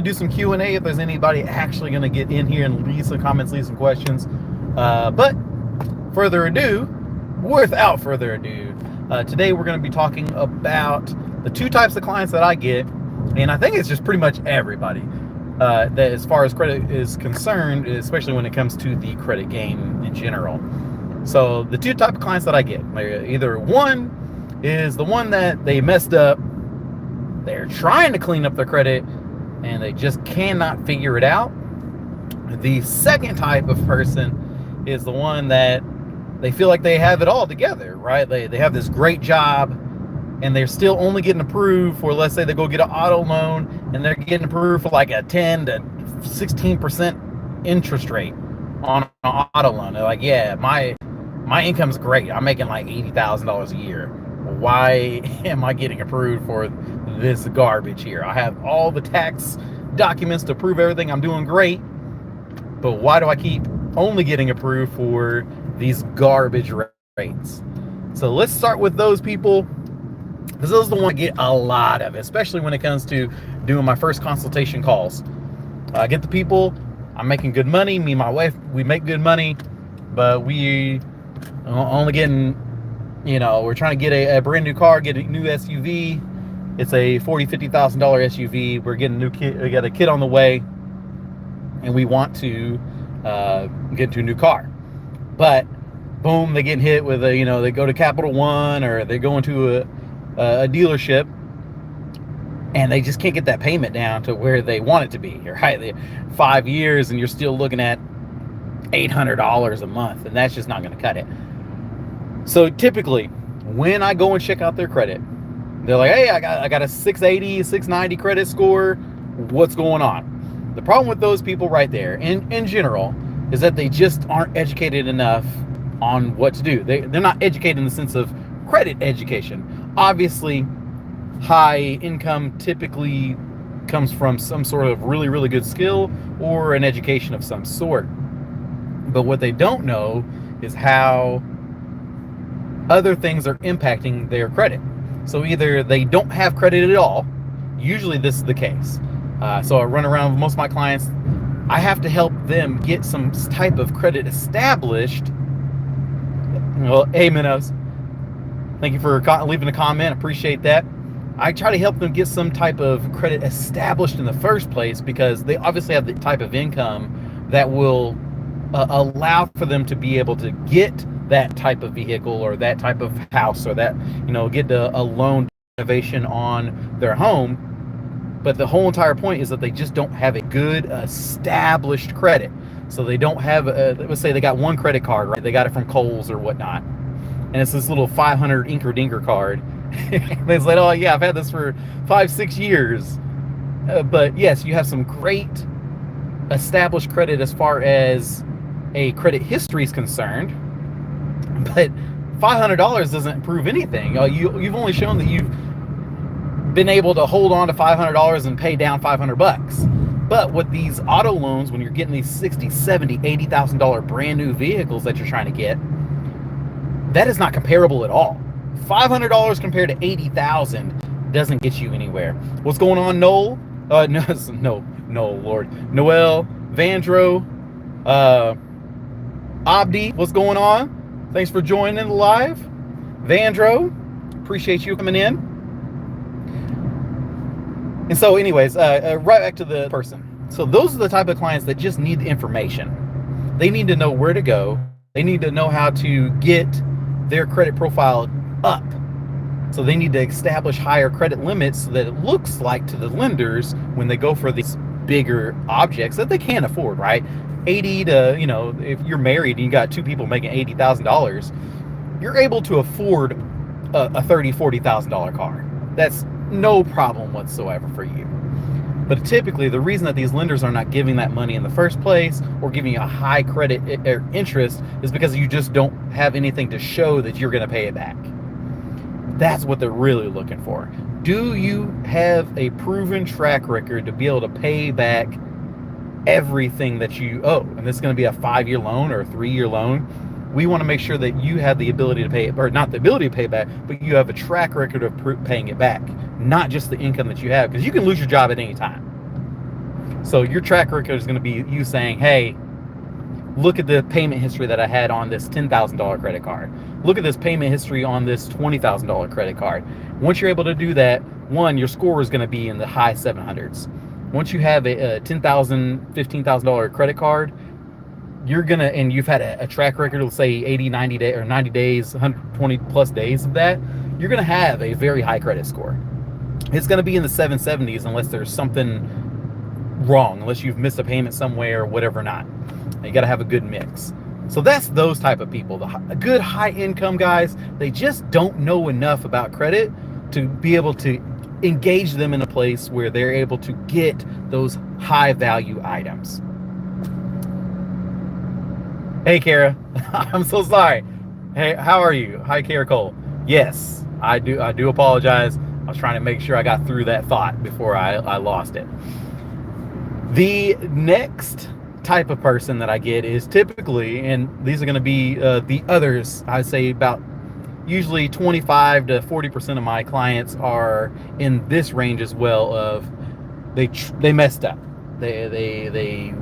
do some Q&A if there's anybody actually going to get in here and leave some comments, leave some questions. But without further ado, today we're going to be talking about the two types of clients that I get, and I think it's just pretty much everybody that, as far as credit is concerned, especially when it comes to the credit game in general. So the two type of clients that I get, either one is the one that they messed up, they're trying to clean up their credit, and they just cannot figure it out. The second type of person is the one that they feel like they have it all together, right? They have this great job, and they're still only getting approved for, let's say they go get an auto loan, and they're getting approved for like a 10 to 16% interest rate on an auto loan. They're like, yeah, my income's great. I'm making like $80,000 a year. Why am I getting approved for this garbage here? I have all the tax documents to prove everything. I'm doing great, but why do I keep only getting approved for these garbage rates? So let's start with those people, because those are the ones I get a lot of, especially when it comes to doing my first consultation calls. I get the people, I'm making good money, me and my wife, we make good money, but we only getting, we're trying to get a brand new car, get a new SUV. It's a $40,000, $50,000 SUV. We're getting a new kid, we got a kid on the way, and we want to get into a new car. But boom, they get hit with they go to Capital One, or they go into a dealership, and they just can't get that payment down to where they want it to be. Right, 5 years, and you're still looking at $800 a month, and that's just not going to cut it. So typically, when I go and check out their credit, they're like, hey, I got a 680, 690 credit score. What's going on? The problem with those people right there, in general, is that they just aren't educated enough on what to do. They're not educated in the sense of credit education. Obviously, high income typically comes from some sort of really, really good skill or an education of some sort. But what they don't know is how other things are impacting their credit. So either they don't have credit at all. Usually this is the case. So I run around with most of my clients. I have to help them get some type of credit established. Well, hey, Minos, thank you for leaving a comment. Appreciate that. I try to help them get some type of credit established in the first place, because they obviously have the type of income that will allow for them to be able to get that type of vehicle or that type of house, or that, get a loan renovation on their home. But the whole entire point is that they just don't have a good established credit. So they don't have, let's say they got one credit card, right? They got it from Kohl's or whatnot, and it's this little 500 Inker Dinker card. They say, oh yeah, I've had this for 5-6 years. But yes, you have some great established credit as far as a credit history is concerned, but $500 doesn't prove anything. You've only shown that you've been able to hold on to $500 and pay down $500. But with these auto loans, when you're getting these $60,000, $70,000, $80,000 brand new vehicles that you're trying to get, that is not comparable at all. $500 compared to $80,000 doesn't get you anywhere. What's going on, Noel? Noel, Vandro, Abdi, what's going on? Thanks for joining the live. Vandro, appreciate you coming in. And so anyways, right back to the person. So those are the type of clients that just need the information. They need to know where to go. They need to know how to get their credit profile up. So they need to establish higher credit limits so that it looks like to the lenders, when they go for these bigger objects that they can't afford, right? 80 to, if you're married and you got two people making $80,000, you're able to afford a $30,000, $40,000 car. That's no problem whatsoever for you. But typically, the reason that these lenders are not giving that money in the first place, or giving you a high credit interest, is because you just don't have anything to show that you're going to pay it back. That's what they're really looking for. Do you have a proven track record to be able to pay back everything that you owe? And this is going to be a 5-year loan or a 3-year loan. We want to make sure that you have the ability to pay it, or not the ability to pay it back, but you have a track record of paying it back, not just the income that you have, because you can lose your job at any time. So your track record is going to be you saying, hey, look at the payment history that I had on this $10,000 credit card. Look at this payment history on this $20,000 credit card. Once you're able to do that, one, your score is going to be in the high 700s. Once you have a $10,000, $15,000 credit card, you're going to, and you've had a track record of say 80, 90 days or 90 days, 120 plus days of that, you're going to have a very high credit score. It's going to be in the 770s unless there's something wrong, unless you've missed a payment somewhere or whatever not. You got to have a good mix. So that's those type of people, the good high income guys. They just don't know enough about credit to be able to engage them in a place where they're able to get those high value items. Hey Kara, I'm so sorry. Hey, how are you? Hi Kara Cole. Yes, I do apologize. I was trying to make sure I got through that thought before I lost it. The next type of person that I get is typically, and these are going to be the others, I say about usually 25 to 40% of my clients are in this range as well of they messed up. They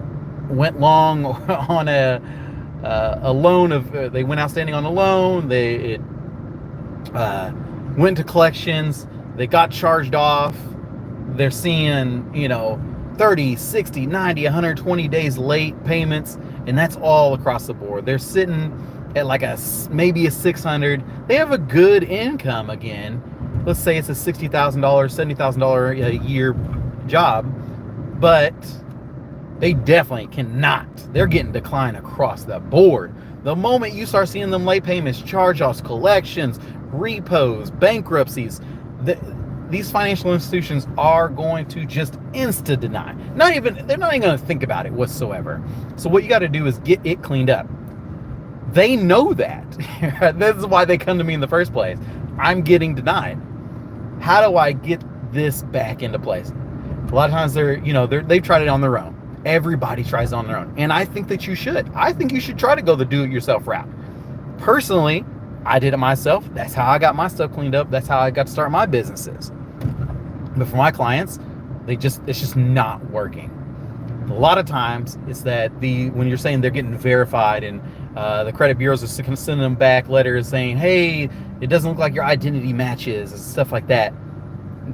went long on a loan of, they went outstanding on a loan. They went to collections. They got charged off. They're seeing, 30, 60, 90, 120 days late payments, and that's all across the board. They're sitting at like maybe a 600. They have a good income again. Let's say it's a $60,000, $70,000 a year job, but they definitely cannot. They're getting decline across the board. The moment you start seeing them late payments, charge-offs, collections, repos, bankruptcies, these financial institutions are going to just insta deny. They're not even going to think about it whatsoever. So what you got to do is get it cleaned up. They know that. This is why they come to me in the first place. I'm getting denied. How do I get this back into place? A lot of times they've tried it on their own. Everybody tries it on their own. And I think that you should. I think you should try to go the do-it-yourself route. Personally, I did it myself. That's how I got my stuff cleaned up. That's how I got to start my businesses. But for my clients, it's just not working. A lot of times it's that when you're saying they're getting verified and the credit bureaus are sending them back letters saying, hey, it doesn't look like your identity matches and stuff like that.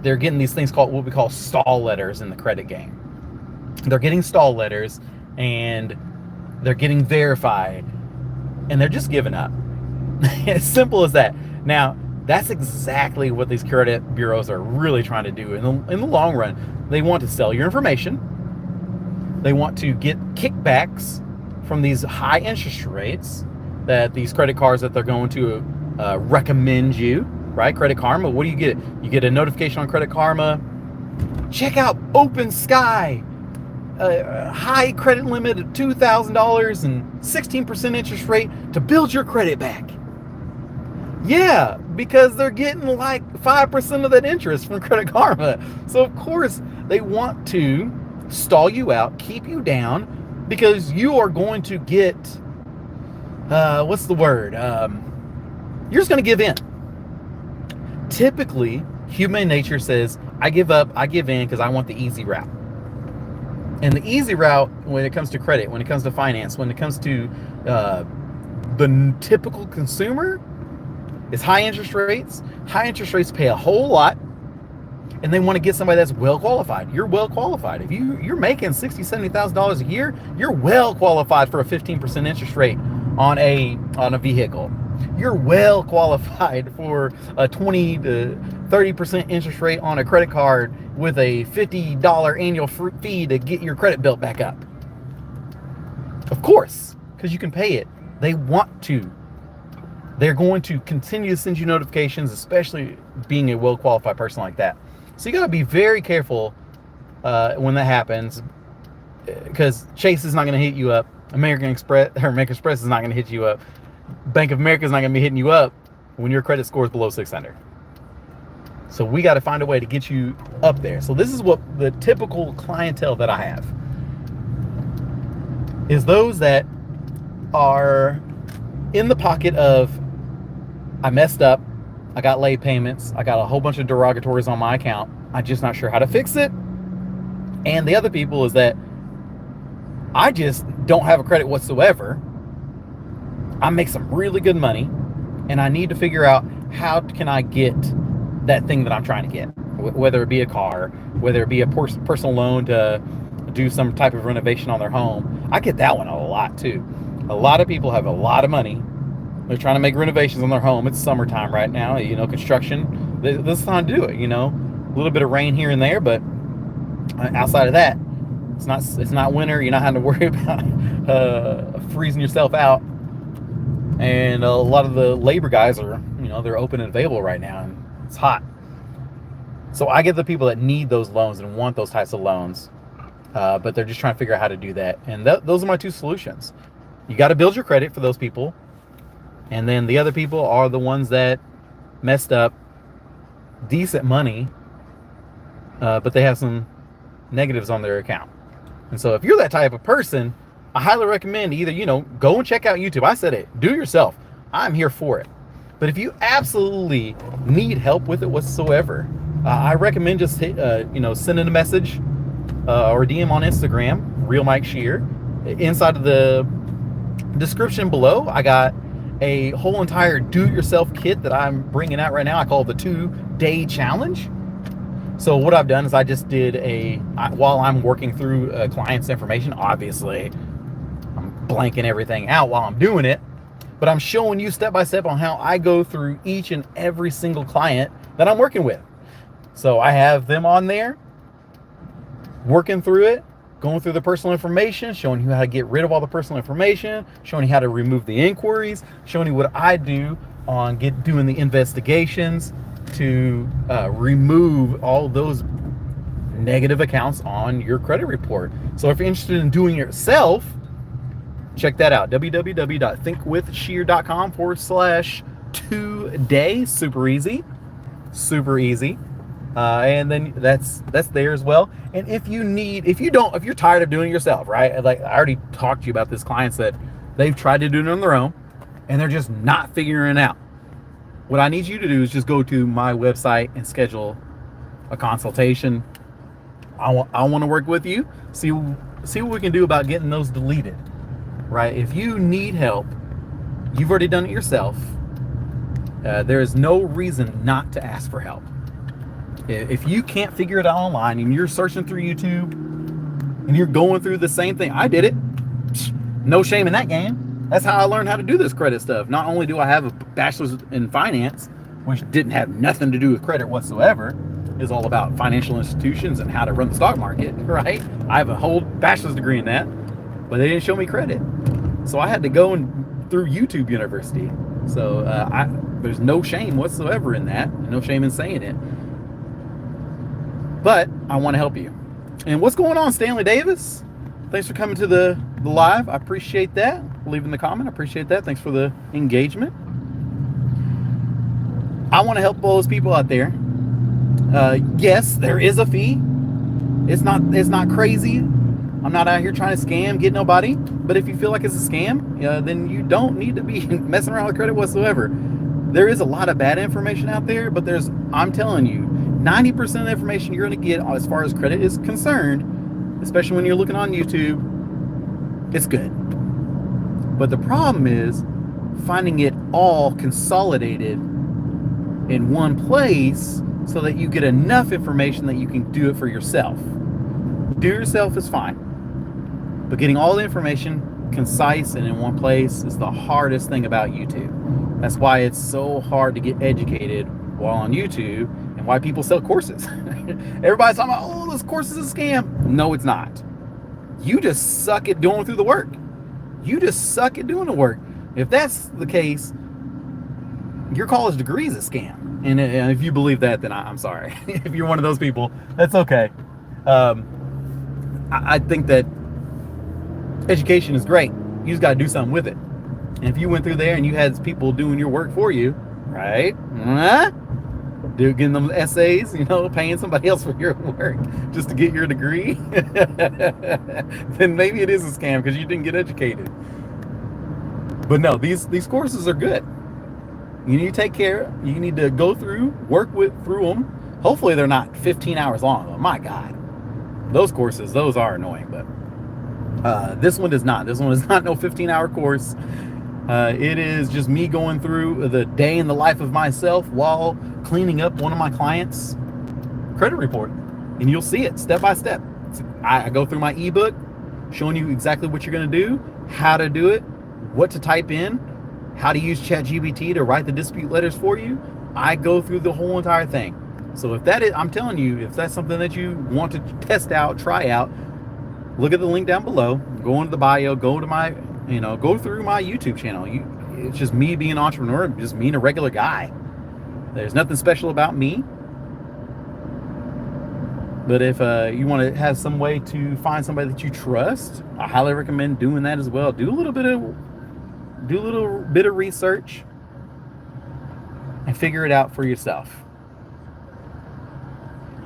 They're getting these things called what we call stall letters in the credit game. They're getting stall letters and they're getting verified and they're just giving up. As simple as that. Now, that's exactly what these credit bureaus are really trying to do in the long run. They want to sell your information. They want to get kickbacks from these high interest rates that these credit cards that they're going to recommend you, right? Credit Karma, what do you get? You get a notification on Credit Karma. Check out Open Sky. High credit limit of $2,000 and 16% interest rate to build your credit back. Yeah, because they're getting like 5% of that interest from Credit Karma. So of course they want to stall you out, keep you down, because you are going to get, what's the word? You're just going to give in. Typically, human nature says, I give up, I give in because I want the easy route. And the easy route when it comes to credit, when it comes to finance, when it comes to the typical consumer, is high interest rates. High interest rates pay a whole lot, and they want to get somebody that's well qualified. You're well qualified. If you're making $60,000, $70,000 a year, you're well qualified for a 15% interest rate on a vehicle. You're well qualified for a 20 to 30% interest rate on a credit card with a $50 annual fee to get your credit built back up. Of course, because you can pay it. They want to. They're going to continue to send you notifications, especially being a well-qualified person like that. So you got to be very careful when that happens, because Chase is not going to hit you up. American Express is not going to hit you up. Bank of America is not going to be hitting you up when your credit score is below 600. So we got to find a way to get you up there. So this is what the typical clientele that I have is those that are in the pocket of, I messed up, I got late payments, I got a whole bunch of derogatories on my account, I'm just not sure how to fix it, And the other people is that I just don't have a credit whatsoever. I make some really good money, and I need to figure out how can I get that thing that I'm trying to get, whether it be a car, whether it be a personal loan to do some type of renovation on their home. I get that one a lot too. A lot of people have a lot of money. They're trying to make renovations on their home. It's summertime right now, construction. This is time to do it, A little bit of rain here and there, but outside of that, it's not winter. You're not having to worry about freezing yourself out. And a lot of the labor guys are, they're open and available right now, and it's hot. So I get the people that need those loans and want those types of loans, but they're just trying to figure out how to do that. And those are my two solutions. You got to build your credit for those people. And then the other people are the ones that messed up decent money, but they have some negatives on their account. And so if you're that type of person, I highly recommend either, go and check out YouTube. I said it, do it yourself. I'm here for it. But if you absolutely need help with it whatsoever, I recommend just sending a message or DM on Instagram, Real Mike Shear. Inside of the description below, I got a whole entire do-it-yourself kit that I'm bringing out right now. I call it the 2-day challenge. So what I've done is I just did while I'm working through a client's information, obviously I'm blanking everything out while I'm doing it, but I'm showing you step by step on how I go through each and every single client that I'm working with. So I have them on there, working through it, going through the personal information, showing you how to get rid of all the personal information, showing you how to remove the inquiries, showing you what I do on doing the investigations to remove all those negative accounts on your credit report. So if you're interested in doing it yourself, check that out. www.thinkwithshear.com/2day. Super easy. And then that's there as well. And if you're tired of doing it yourself, right? Like I already talked to you about this clients that they've tried to do it on their own and they're just not figuring it out. What I need you to do is just go to my website and schedule a consultation. I want to work with you, see what we can do about getting those deleted, right? If you need help, you've already done it yourself. There is no reason not to ask for help. If you can't figure it out online and you're searching through YouTube and you're going through the same thing, I did it. No shame in that game. That's how I learned how to do this credit stuff. Not only do I have a bachelor's in finance, which didn't have nothing to do with credit whatsoever, it's all about financial institutions and how to run the stock market, right? I have a whole bachelor's degree in that, but they didn't show me credit. So I had to go through YouTube University. So there's no shame whatsoever in that, no shame in saying it. But I want to help you. And what's going on, Stanley Davis? Thanks for coming to the live. I appreciate that. Leaving the comment. I appreciate that. Thanks for the engagement. I want to help all those people out there. Yes, there is a fee. It's not crazy. I'm not out here trying to scam, get nobody. But if you feel like it's a scam, then you don't need to be messing around with credit whatsoever. There is a lot of bad information out there, but I'm telling you, 90% of the information you're going to get as far as credit is concerned, especially when you're looking on YouTube, it's good. But the problem is finding it all consolidated in one place so that you get enough information that you can do it for yourself. Do it yourself is fine. But getting all the information concise and in one place is the hardest thing about YouTube. That's why it's so hard to get educated while on YouTube and why people sell courses. Everybody's talking about, oh, this course is a scam. No, it's not. You just suck at going through the work. You just suck at doing the work. If that's the case, your college degree is a scam. And if you believe that, then I'm sorry. If you're one of those people, that's okay. I think that education is great. You just got to do something with it. And if you went through there and you had people doing your work for you, right? Getting them essays, paying somebody else for your work just to get your degree, then maybe it is a scam because you didn't get educated. But no, these courses are good. You need to take care. You need to go through, work through them. Hopefully they're not 15 hours long. Oh my God. Those courses, those are annoying, but this one is not. This one is not no 15-hour course. It is just me going through the day in the life of myself while cleaning up one of my clients' credit report. And you'll see it step by step. I go through my ebook, showing you exactly what you're going to do, how to do it, what to type in, how to use ChatGPT to write the dispute letters for you. I go through the whole entire thing. So if that is, I'm telling you, if that's something that you want to test out, try out, look at the link down below, go into the bio, go to my, go through my YouTube channel. It's just me being an entrepreneur, just being a regular guy. There's nothing special about me. But if you want to have some way to find somebody that you trust, I highly recommend doing that as well. Do a little bit of research and figure it out for yourself.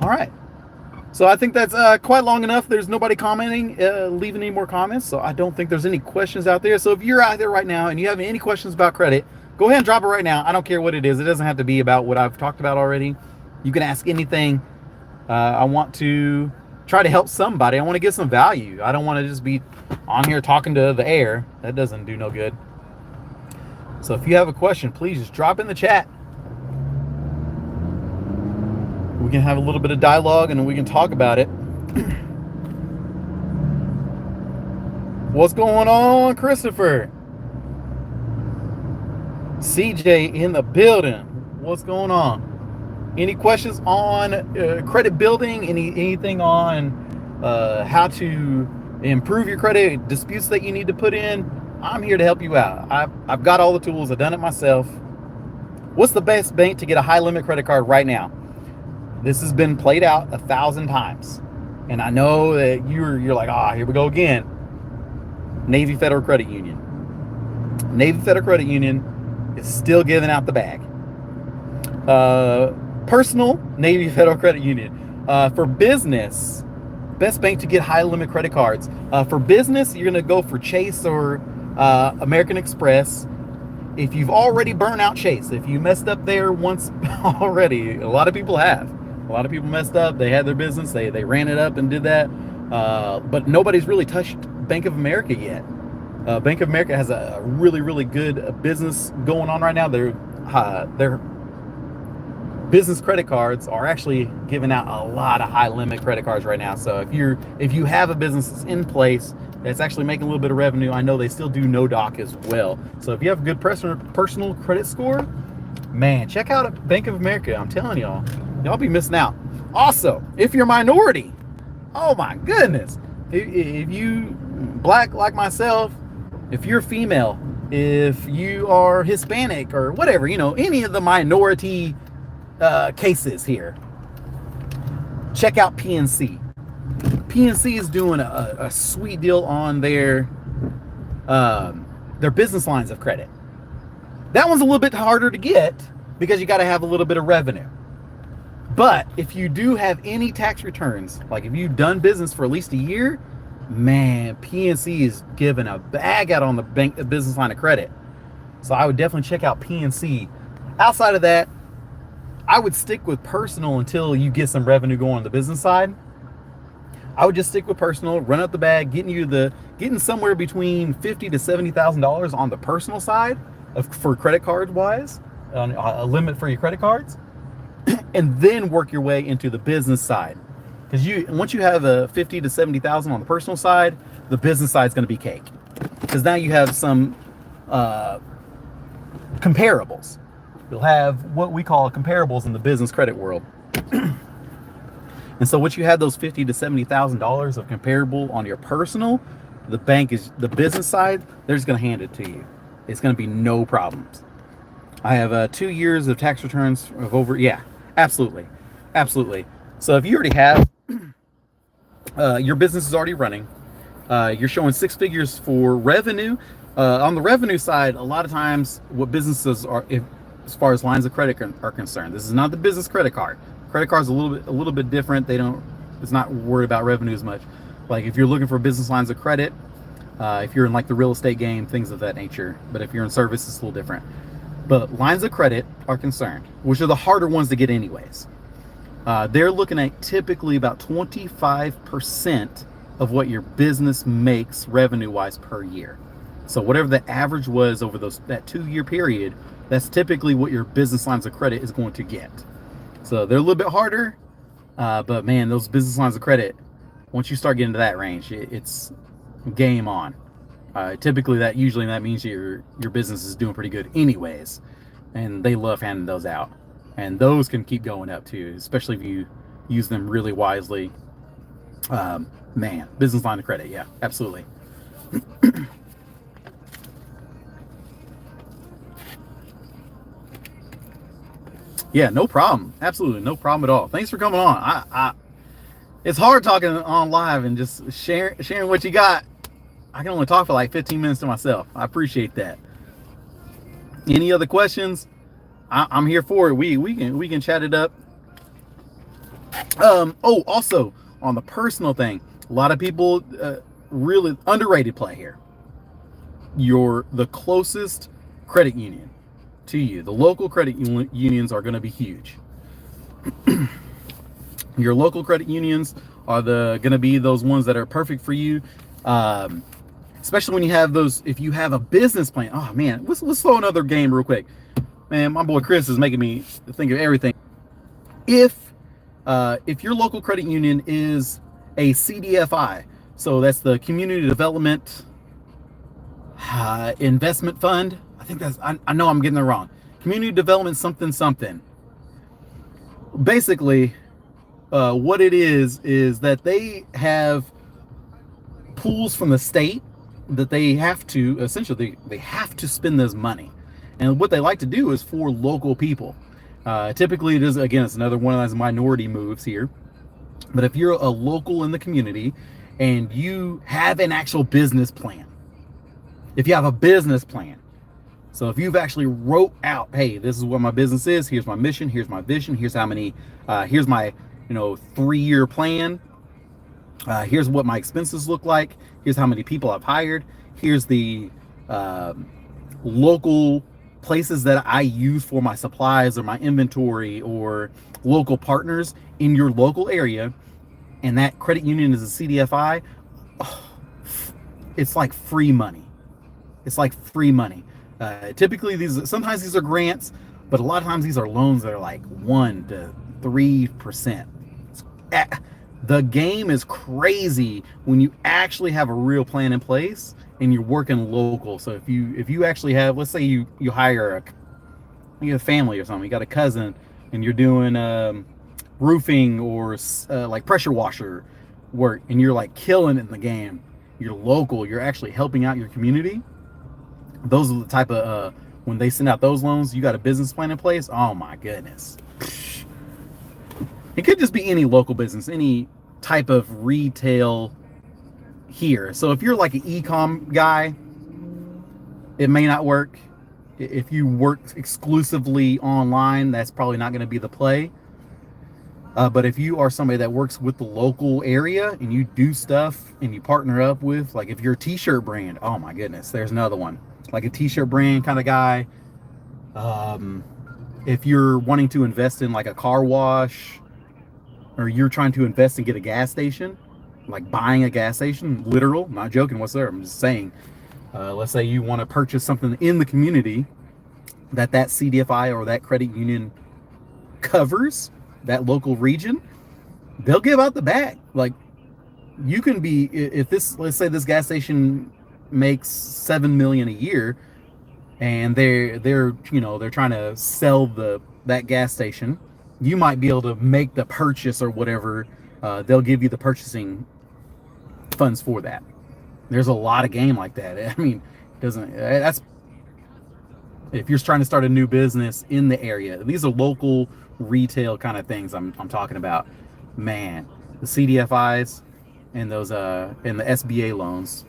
All right. So I think that's quite long enough. There's nobody commenting, leaving any more comments. So I don't think there's any questions out there. So if you're out there right now and you have any questions about credit, go ahead and drop it right now. I don't care what it is. It doesn't have to be about what I've talked about already. You can ask anything. I want to try to help somebody. I want to get some value. I don't want to just be on here talking to the air. That doesn't do no good. So if you have a question, please just drop in the chat. We can have a little bit of dialogue and we can talk about it. What's going on, Christopher? CJ in the building. What's going on? Any questions on credit building? Anything on how to improve your credit, disputes that you need to put in? I'm here to help you out. I've got all the tools. I've done it myself. What's the best bank to get a high limit credit card right now? This has been played out 1,000 times. And I know that you're like, here we go again. Navy Federal Credit Union. Navy Federal Credit Union is still giving out the bag. Personal, Navy Federal Credit Union. For business, best bank to get high limit credit cards. For business, you're going to go for Chase or American Express. If you've already burned out Chase, if you messed up there once already, a lot of people have. A lot of people messed up. They had their business. They ran it up and did that. But nobody's really touched Bank of America yet. Bank of America has a really, really good business going on right now. Their business credit cards are actually giving out a lot of high limit credit cards right now. So if you have a business that's in place that's actually making a little bit of revenue, I know they still do no doc as well. So if you have a good personal credit score, man, check out Bank of America. I'm telling y'all be missing out. Also, if you're a minority, oh my goodness, if you black like myself, if you're female, if you are Hispanic or whatever, any of the minority cases here, check out PNC. PNC is doing a sweet deal on their business lines of credit. That one's a little bit harder to get because you got to have a little bit of revenue. But if you do have any tax returns, like if you've done business for at least a year, man, PNC is giving a bag out on the business line of credit. So I would definitely check out PNC. Outside of that, I would stick with personal until you get some revenue going on the business side. I would just stick with personal, run up the bag, getting somewhere between $50,000 to $70,000 on the personal side for credit card wise, on a limit for your credit cards, and then work your way into the business side. Because once you have a $50,000 to $70,000 on the personal side, the business side is going to be cake. Because now you have some comparables. You'll have what we call comparables in the business credit world. And so once you have those $50,000 to $70,000 of comparable on your personal, the business side, they're just going to hand it to you. It's going to be no problems. I have 2 years of tax returns of over, yeah, absolutely. So if you already have, your business is already running, you're showing 6 figures for revenue. On the revenue side, a lot of times what businesses are, as far as lines of credit are concerned, this is not the business credit card. Credit card's a little bit different. It's not worried about revenue as much. Like if you're looking for business lines of credit, if you're in like the real estate game, things of that nature. But if you're in service, it's a little different. But lines of credit are concerned, which are the harder ones to get anyways. They're looking at typically about 25% of what your business makes revenue-wise per year. So whatever the average was over that 2-year period, that's typically what your business lines of credit is going to get. So they're a little bit harder, but man, those business lines of credit, once you start getting to that range, it's game on. Typically, that means your business is doing pretty good anyways, and they love handing those out. And those can keep going up too, especially if you use them really wisely. Man, business line of credit, yeah, absolutely. Yeah, no problem. Absolutely, no problem at all. Thanks for coming on. It's hard talking on live and just sharing what you got. I can only talk for like 15 minutes to myself. I appreciate that. Any other questions? I'm here for it. We can chat it up. Oh, also on the personal thing, a lot of people really underrated play here. The closest credit union to you, the local credit unions are going to be huge. Your local credit unions are going to be those ones that are perfect for you. Especially when you have those, if you have a business plan. Oh man, let's throw another game real quick. Man, my boy Chris is making me think of everything. If your local credit union is a CDFI, so that's the Community Development Investment Fund. I think I know I'm getting it wrong. Community Development something. Basically, what it is that they have pools from the state that they have to, essentially, they have to spend this money. And what they like to do is for local people. Typically, it is, again, it's another one of those minority moves here. But if you're a local in the community and you have an actual business plan, if you have a business plan, so if you've actually wrote out, hey, this is what my business is, here's my mission, here's my vision, here's how many, here's my 3-year plan, here's what my expenses look like, here's how many people I've hired, here's the local places that I use for my supplies or my inventory or local partners in your local area, and that credit union is a CDFI, it's like free money. It's like free money. Typically, sometimes these are grants, but a lot of times these are loans that are like 1 to 3%. The game is crazy when you actually have a real plan in place and you're working local. So if you actually have, let's say you hire a family or something, you got a cousin and you're doing roofing or like pressure washer work, and you're like killing it in the game. You're local. You're actually helping out your community. Those are the type of when they send out those loans, you got a business plan in place. Oh my goodness. It could just be any local business, any type of retail here. So if you're like an e-com guy, it may not work. If you work exclusively online, that's probably not going to be the play. But if you are somebody that works with the local area and you do stuff and you partner up with, like if you're a t-shirt brand, oh my goodness, there's another one. Like a t-shirt brand kind of guy. If you're wanting to invest in like a car wash, or you're trying to invest and get a gas station, like buying a gas station, literal, not joking whatsoever, I'm just saying, let's say you want to purchase something in the community that CDFI or that credit union covers, that local region, they'll give out the bag. Like you can be, if this, let's say this gas station makes $7 million a year and they're trying to sell that gas station, you might be able to make the purchase or whatever. They'll give you the purchasing funds for that. There's a lot of game like that. I mean, that's if you're trying to start a new business in the area. These are local retail kind of things I'm talking about. Man, the CDFIs and those and the SBA loans,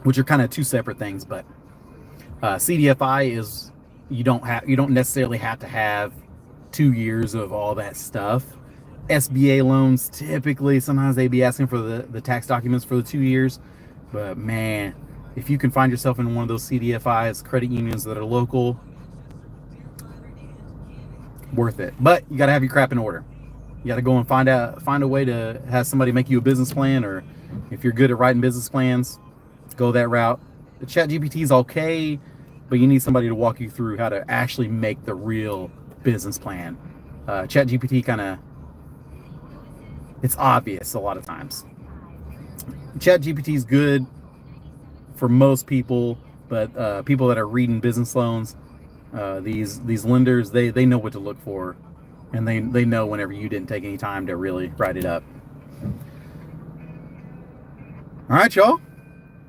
which are kind of two separate things, but CDFI is you don't necessarily have to have 2 years of all that stuff. SBA loans, typically, sometimes they be asking for the tax documents for the 2 years. But man, if you can find yourself in one of those CDFIs, credit unions that are local, worth it. But you got to have your crap in order. You got to go and find a way to have somebody make you a business plan, or if you're good at writing business plans, go that route. The ChatGPT is okay, but you need somebody to walk you through how to actually make the real business plan. ChatGPT kind of, it's obvious a lot of times. ChatGPT is good for most people, but people that are reading business loans, these lenders, they know what to look for, and they know whenever you didn't take any time to really write it up. All right, y'all.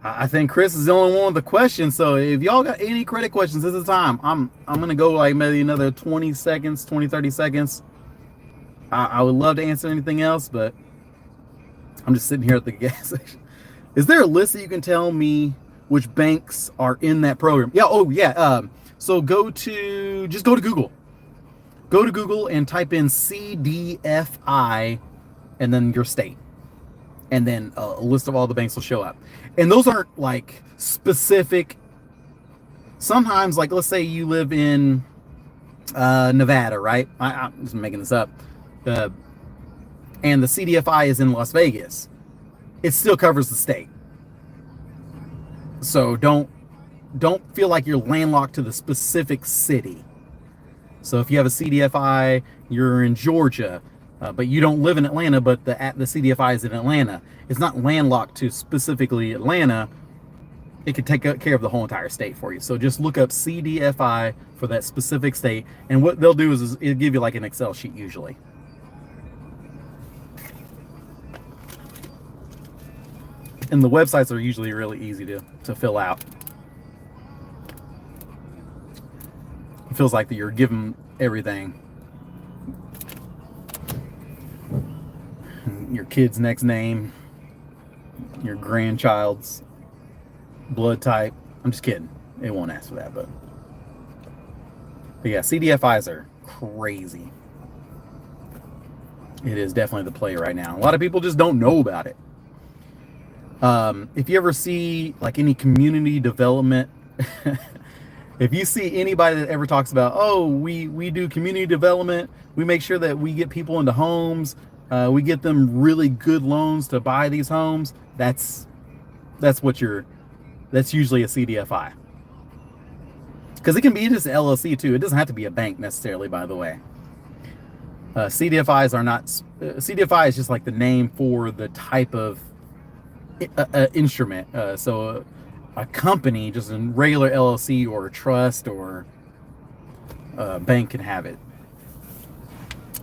I think Chris is the only one with the questions. So if y'all got any credit questions, this is the time. I'm gonna go like maybe another 20 seconds, 20, 30 seconds. I would love to answer anything else, but I'm just sitting here at the gas station. Is there a list that you can tell me which banks are in that program? Yeah. Oh yeah. So just go to Google. Go to Google and type in CDFI and then your state. And then a list of all the banks will show up. And those aren't like specific. Sometimes, like, let's say you live in Nevada, right? I'm just making this up. And the CDFI is in Las Vegas. It still covers the state. So don't feel like you're landlocked to the specific city. So if you have a CDFI, you're in Georgia, but you don't live in Atlanta, but the CDFI is in Atlanta. It's not landlocked to specifically Atlanta. It could take care of the whole entire state for you. So just look up CDFI for that specific state, and what they'll do is it'll give you like an Excel sheet usually. And the websites are usually really easy to fill out. It feels like that you're given everything. Your kid's next name, your grandchild's blood type. I'm just kidding. It won't ask for that, but yeah, CDFIs are crazy. It is definitely the play right now. A lot of people just don't know about it. If you ever see like any community development, if you see anybody that ever talks about, oh, we do community development, we make sure that we get people into homes, we get them really good loans to buy these homes, that's usually a CDFI. Because it can be just an LLC too. It doesn't have to be a bank necessarily, by the way. CDFIs are not, CDFI is just like the name for the type of instrument. So a company, just a regular LLC or a trust or a bank can have it.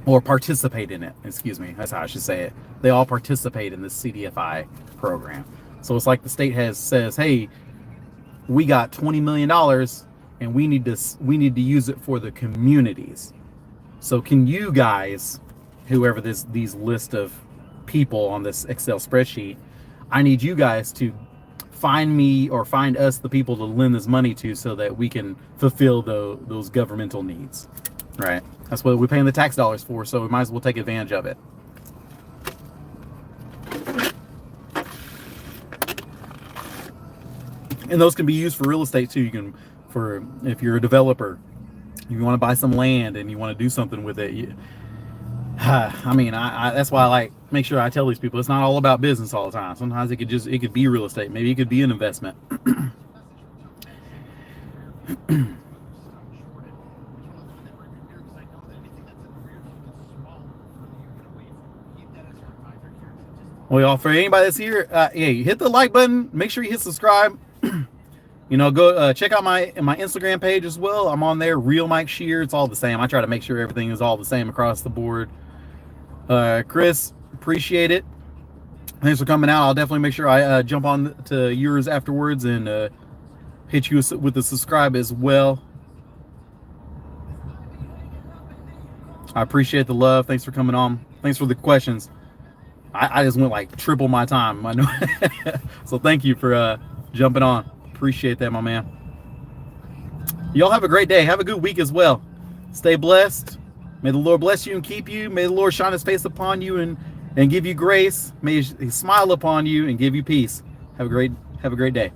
Or participate in it, excuse me, that's how I should say it. They all participate in this CDFI program. So it's like the state says, hey, we got $20 million and we need to use it for the communities. So can you guys, whoever these list of people on this Excel spreadsheet, I need you guys to find me or find us the people to lend this money to so that we can fulfill those governmental needs, right? That's what we're paying the tax dollars for, so we might as well take advantage of it. And those can be used for real estate too. You can, if you're a developer, you want to buy some land and you want to do something with it. I mean, that's why I like make sure I tell these people it's not all about business all the time. Sometimes it could be real estate. Maybe it could be an investment. Well, y'all, for anybody that's here, hey, hit the like button. Make sure you hit subscribe. You know, go check out my Instagram page as well. I'm on there, Real Mike Shear. It's all the same. I try to make sure everything is all the same across the board. Chris, appreciate it. Thanks for coming out. I'll definitely make sure I jump on to yours afterwards and hit you with the subscribe as well. I appreciate the love. Thanks for coming on. Thanks for the questions. I just went like triple my time. I know. So thank you for jumping on. Appreciate that, my man. Y'all have a great day. Have a good week as well. Stay blessed. May the Lord bless you and keep you. May the Lord shine his face upon you and give you grace. May he smile upon you and give you peace. Have a great day.